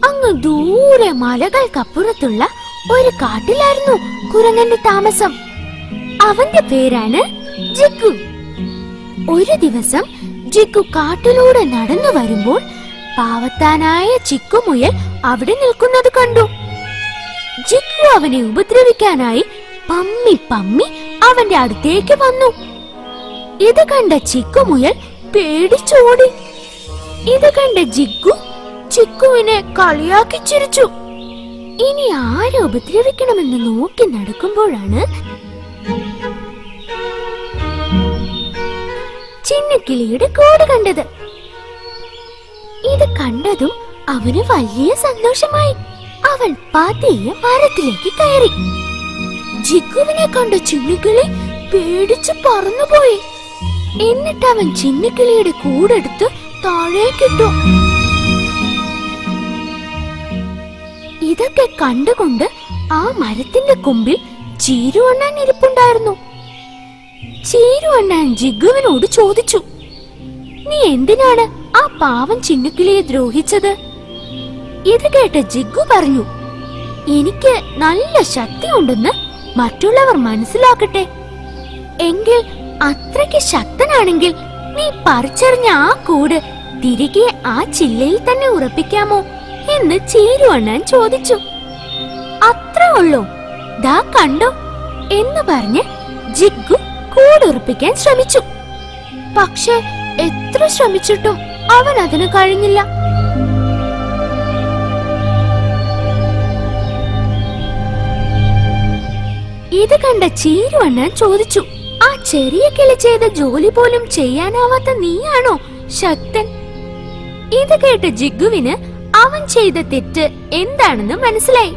അങ്ങ് ദൂരെ മലകൾക്കപ്പുറത്തുള്ള ഒരു കാട്ടിലായിരുന്നു കുരങ്ങന്റെ താമസം. അവന്റെ പേരാണ് ജിഗു. ഒരു ദിവസം ജിഗു കാട്ടിലൂടെ നടന്നു വരുമ്പോൾ പാവത്താനായ ചിക്കുമുയൽ അവിടെ നിൽക്കുന്നത് കണ്ടു. ജിഗു അവനെ ഉപദ്രവിക്കാനായി പമ്മി പമ്മി അവന്റെ അടുത്തേക്ക് വന്നു. ഇത് കണ്ട ചിക്കുമുയൽ പേടിച്ചോടി. ഇത് കണ്ട ജിഗു ചിക്കുവിനെ കളിയാക്കി ചിരിച്ചു. ഇനി ആരെ ഉപദ്രവിക്കണമെന്ന് നോക്കി നടക്കുമ്പോഴാണ് ചിന്നക്കിളിയുടെ കൂട് കണ്ടത്. ഇത് കണ്ടതും അവന് വലിയ സന്തോഷമായി. അവൻ പതിയെ മരത്തിലേക്ക് കയറി. ജിഗുവിനെ കണ്ട ചിന്നക്കിളി പേടിച്ച് പറന്നുപോയി. എന്നിട്ട് അവൻ ചിന്നക്കിളിയുടെ കൂടെടുത്ത് താഴേക്കിട്ടു. ഇതൊക്കെ കണ്ടുകൊണ്ട് ആ മരത്തിന്റെ കൊമ്പിൽ ചീരു അണ്ണാൻ ഇരിപ്പുണ്ടായിരുന്നു. ചീരു അണ്ണാൻ ജിഗുവിനോട് ചോദിച്ചു, നീ എന്തിനാണ് ആ പാവം ചിന്നുക്കിളിയെ ദ്രോഹിച്ചത്? ഇത് കേട്ട് ജിഗു പറഞ്ഞു, എനിക്ക് നല്ല ശക്തിയുണ്ടെന്ന് മറ്റുള്ളവർ മനസ്സിലാക്കട്ടെ. എങ്കിൽ അത്രയ്ക്ക് ശക്തനാണെങ്കിൽ നീ പറിച്ചെറിഞ്ഞ ആ കൂട് തിരികെ ആ ചില്ലയിൽ തന്നെ ഉറപ്പിക്കാമോ എന്ന് ചീരു അണ്ണാൻ ചോദിച്ചു. അത്രേ ഉള്ളൂ, ദാ കണ്ടോ എന്ന് പറഞ്ഞ് ജിഗു കൂടുറപ്പിക്കാൻ ശ്രമിച്ചു. പക്ഷെ എത്ര ശ്രമിച്ചിട്ടും അവൻ അതിന് കഴിഞ്ഞില്ല. ഇത് കണ്ട ചീരു അണ്ണാൻ ചോദിച്ചു, ആ ചെറിയ കിളി ചെയ്ത ജോലി പോലും ചെയ്യാനാവാത്ത നീയാണോ ശക്തൻ? ഇത് കേട്ട് ജിഗുവിന് അവൻ ചെയ്ത തെറ്റ് എന്താണെന്ന് മനസ്സിലായി.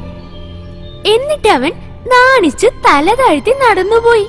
എന്നിട്ട് അവൻ നാണിച്ച് തല താഴ്ത്തി നടന്നുപോയി.